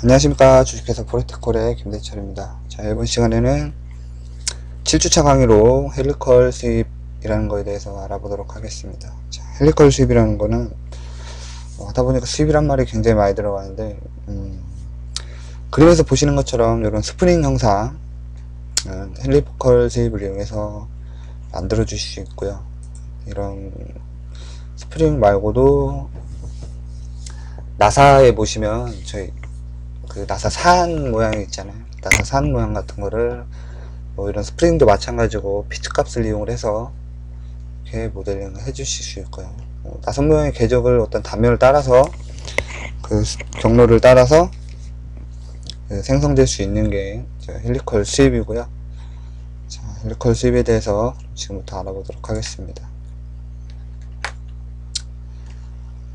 안녕하십니까. 주식회사 포레테콜의 김대철입니다. 자, 이번 시간에는 7주차 강의로 헬리컬 수입이라는 거에 대해서 알아보도록 하겠습니다. 자, 헬리컬 수입이라는 거는 하다 보니까 수입이란 말이 굉장히 많이 들어가는데 그림에서 보시는 것처럼 이런 스프링 형상 헬리컬 수입을 이용해서 만들어 주실 수 있고요. 이런 스프링 말고도 나사에 보시면 저희 그 나사 산 모양이 있잖아요. 나사 산 모양 같은 거를 뭐 이런 스프링도 마찬가지고 피치 값을 이용을 해서 이렇게 모델링을 해 주실 수 있고요. 나사 모양의 궤적을 어떤 단면을 따라서 그 경로를 따라서 생성될 수 있는 게 헬리컬 수입이고요. 자, 헬리컬 수입에 대해서 지금부터 알아보도록 하겠습니다.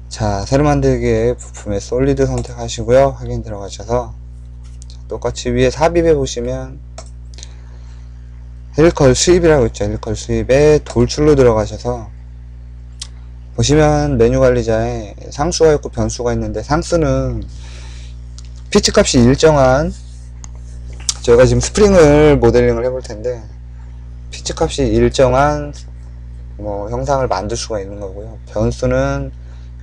자, 새로 만들기의 부품의 솔리드 선택하시고요. 확인 들어가셔서 똑같이 위에 삽입에 보시면 헬리컬 수입이라고 있죠. 헬리컬 수입에 돌출로 들어가셔서 보시면 메뉴 관리자에 상수가 있고 변수가 있는데 상수는 피치 값이 일정한, 저희가 지금 스프링을 모델링을 해볼 텐데 피치 값이 일정한 뭐 형상을 만들 수가 있는 거고요. 변수는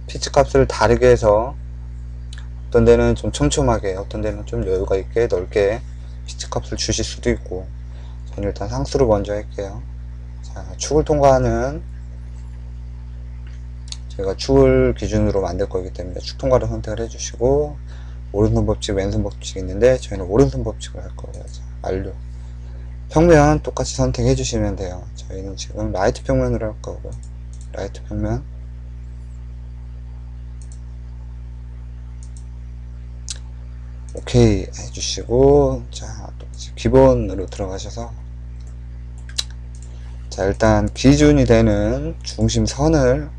피치 값을 다르게 해서 어떤 데는 좀 촘촘하게, 어떤 데는 좀 여유가 있게 넓게 피치 값을 주실 수도 있고, 저는 일단 상수로 먼저 할게요. 자, 축을 통과하는, 저희가 축을 기준으로 만들 거기 때문에 축 통과를 선택을 해주시고, 오른손 법칙, 왼손 법칙이 있는데 저희는 오른손 법칙을 할 거예요. 자, 완료. 평면 똑같이 선택해 주시면 돼요. 저희는 지금 라이트 평면으로 할 거고요. 라이트 평면. 오케이 해주시고, 자, 기본으로 들어가셔서, 자, 일단 기준이 되는 중심선을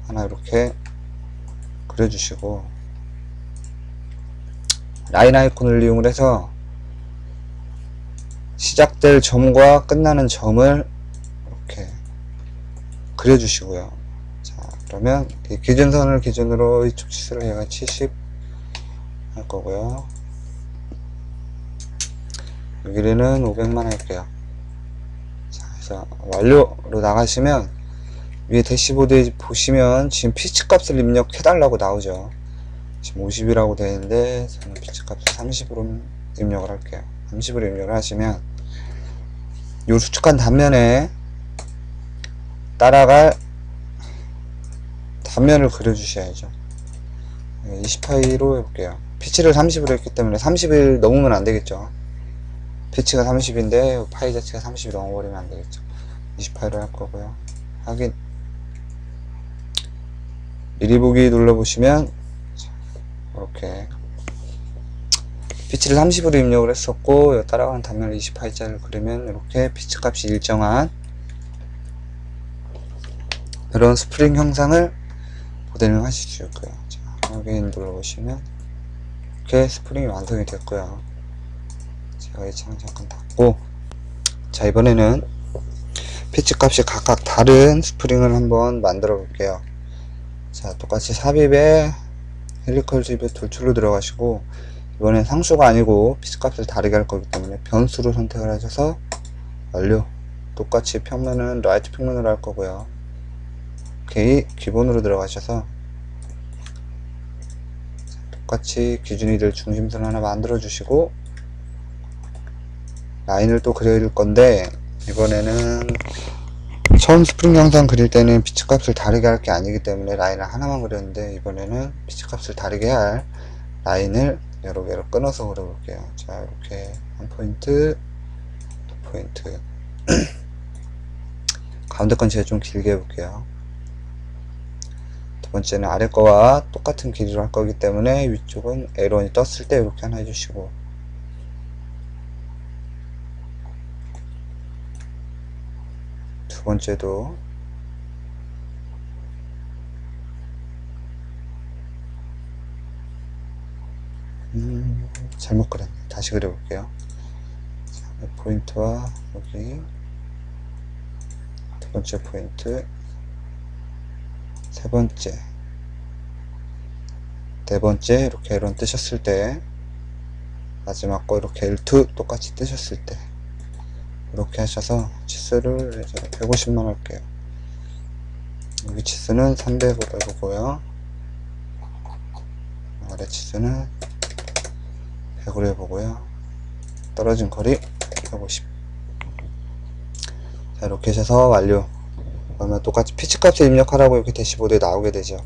하나 이렇게 그려주시고, 라인 아이콘을 이용을 해서 시작될 점과 끝나는 점을 이렇게 그려주시고요. 자, 그러면 이 기준선을 기준으로 이쪽 치수를 얘가 70 할 거고요. 여기는 500만 할게요. 자, 그래서 완료로 나가시면 위에 대시보드에 보시면 지금 피치 값을 입력해 달라고 나오죠. 지금 50이라고 되어 있는데 저는 피치 값을 30으로 입력을 할게요. 30으로 입력을 하시면 이 수축한 단면에 따라갈 단면을 그려주셔야죠. 20파이로 해볼게요. 피치를 30으로 했기 때문에 30을 넘으면 안되겠죠. 피치가 30인데 파이 자체가 30이 넘어버리면 안되겠죠. 28로 할 거고요. 확인. 미리 보기 눌러보시면 이렇게 피치를 30으로 입력을 했었고 따라가는 단면을 20파이짜리를 그리면 이렇게 피치 값이 일정한 이런 스프링 형상을 모델링 하실 수 있고요. 자, 확인 눌러보시면 이렇게 스프링이 완성이 됐고요. 제가 이 창 잠깐 닫고, 자, 이번에는 피치 값이 각각 다른 스프링을 한번 만들어 볼게요. 자, 똑같이 삽입에 헬리컬 수입에 돌출로 들어가시고, 이번엔 상수가 아니고 피치 값을 다르게 할 거기 때문에 변수로 선택을 하셔서 완료. 똑같이 평면은 라이트 평면으로 할 거고요. 오케이. 기본으로 들어가셔서 똑같이 기준이 될 중심선 하나 만들어 주시고, 라인을 또 그릴 건데 이번에는 처음 스프링 영상 그릴 때는 피치 값을 다르게 할 게 아니기 때문에 라인을 하나만 그렸는데, 이번에는 피치 값을 다르게 할 라인을 여러 개로 끊어서 그려 볼게요. 자, 이렇게 한 포인트, 두 포인트. 가운데 건 제가 좀 길게 해볼게요. 두 번째는 아래 거와 똑같은 길이로 할 거기 때문에 위쪽은 에런이 떴을 때 이렇게 하나 해주시고, 두 번째도 잘못 그렸네. 다시 그려볼게요. 자, 포인트와 여기 두 번째 포인트, 세 번째, 네 번째 이렇게 에런 뜨셨을 때, 마지막 거 이렇게 L2 똑같이 뜨셨을 때 이렇게 하셔서 치수를 이제 150만 할게요. 여기 치수는 300으로 해보고요. 아래 치수는 100으로 해보고요. 떨어진 거리 150. 자, 이렇게 하셔서 완료. 그러면 똑같이 피치 값을 입력하라고 이렇게 대시보드에 나오게 되죠.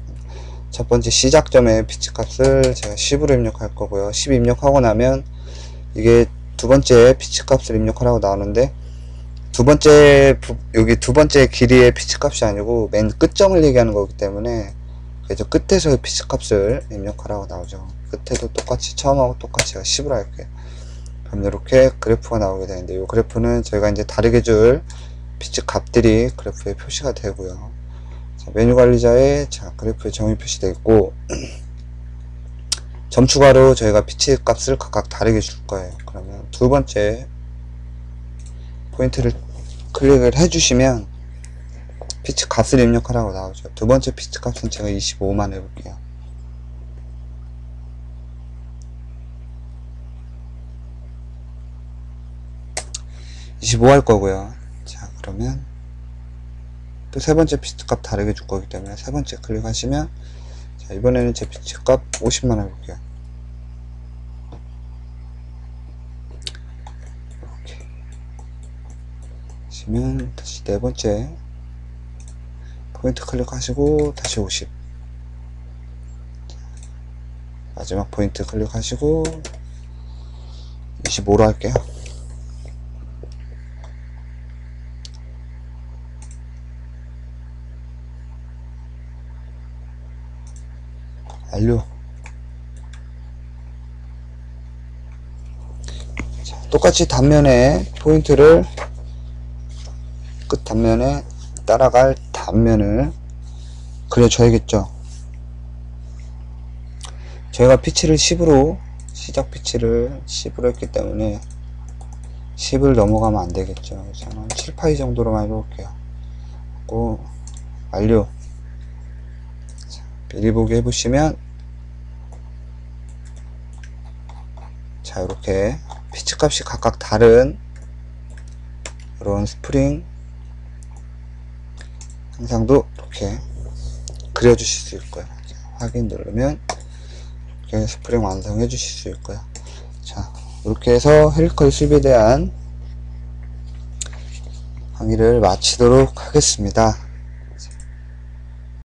첫 번째 시작점에 피치 값을 제가 10으로 입력할 거고요. 10 입력하고 나면 이게 두 번째 피치 값을 입력하라고 나오는데, 여기 두 번째 길이의 피치 값이 아니고 맨 끝점을 얘기하는 거기 때문에, 그래서 끝에서의 피치 값을 입력하라고 나오죠. 끝에도 똑같이 처음하고 똑같이 제가 10으로 할게요. 그럼 이렇게 그래프가 나오게 되는데, 이 그래프는 저희가 이제 다르게 줄 피치 값들이 그래프에 표시가 되고요. 자, 메뉴 관리자에 자 그래프에 점이 표시되어 있고, 점 추가로 저희가 피치 값을 각각 다르게 줄 거예요. 그러면 두 번째 포인트를 클릭을 해주시면 피치 값을 입력하라고 나오죠. 두 번째 피치 값은 제가 25만 해볼게요. (25) 할 거고요. 자, 그러면 또 세 번째 피치 값 다르게 줄 거기 때문에 세 번째 클릭하시면, 자, 이번에는 제 피치 값 50만 해볼게요. 이렇게 하시면 다시 네 번째 포인트 클릭하시고 다시 50. 마지막 포인트 클릭하시고 25로 할게요. 완료. 자, 똑같이 단면에 포인트를, 끝 단면에 따라갈 단면을 그려줘야겠죠. 저희가 피치를 10으로, 시작 피치를 10으로 했기 때문에 10을 넘어가면 안 되겠죠. 저는 7파이 정도로만 해볼게요. 하고 완료. 자, 미리 보기 해보시면, 자, 이렇게 피치 값이 각각 다른 이런 스프링 항상도 이렇게 그려주실 수 있고요. 자, 확인 누르면 이렇게 스프링 완성해 주실 수 있고요. 자, 이렇게 해서 헬리컬 수입에 대한 강의를 마치도록 하겠습니다.